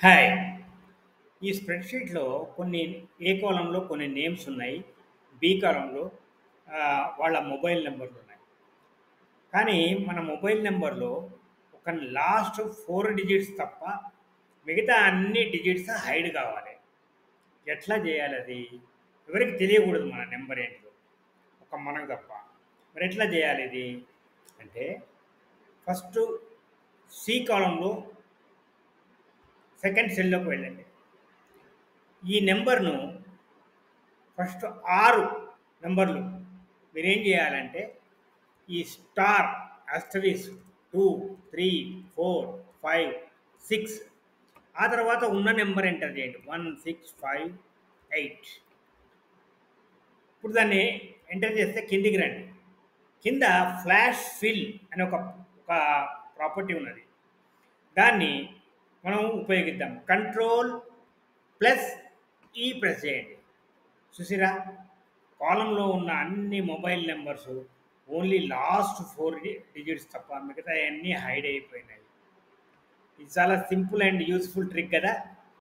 Hi! ఈ స్ప్రెడ్‌షీట్‌లో కొన్ని ఏ కాలమ్‌లో కొన్ని నేమ్స్ ఉన్నాయి. బి కాలమ్‌లో వాళ్ళ మొబైల్ నంబర్‌లున్నాయి. కానీ మన మొబైల్ నంబర్‌లో ఒక లాస్ట్ 4 డిజిట్స్ తప్ప మిగతా అన్ని డిజిట్స్ హైడ్ కావాలి. ఎట్లా చేయాలది? ఎవరికీ తెలియకూడదు మన నంబర్ ఏంటిదో. ఒక మనకు తప్ప. మరి ఎట్లా చేయాలిది? అంటే ఫస్టు సి కాలమ్‌లో సెకండ్ సెల్‌లోకి వెళ్ళండి. ఈ నంబర్‌ను ఫస్ట్ 6 నంబర్లు మీరేం చేయాలంటే, ఈ స్టార్, ఆస్టరిస్క్ 2, 3, 4, 5, 6 ఆ తర్వాత ఉన్న నంబర్ ఎంటర్ చేయండి. 1, 6, 5, 8 ఇప్పుడు దాన్ని ఎంటర్ చేస్తే కిందికి రండి. కింద ఫ్లాష్ ఫిల్ అనే ఒక ప్రాపర్టీ ఉన్నది. దాన్ని మనం ఉపయోగిద్దాం. కంట్రోల్ ప్లస్ ఈ ప్రెస్ చేయండి. చూసిరా కాలంలో ఉన్న అన్ని mobile numbers only last 4 digits తప్ప మిగతా అన్నీ హైడ్ అయిపోయినాయి. ఇది చాలా సింపుల్ అండ్ యూస్ఫుల్ ట్రిక్ కదా.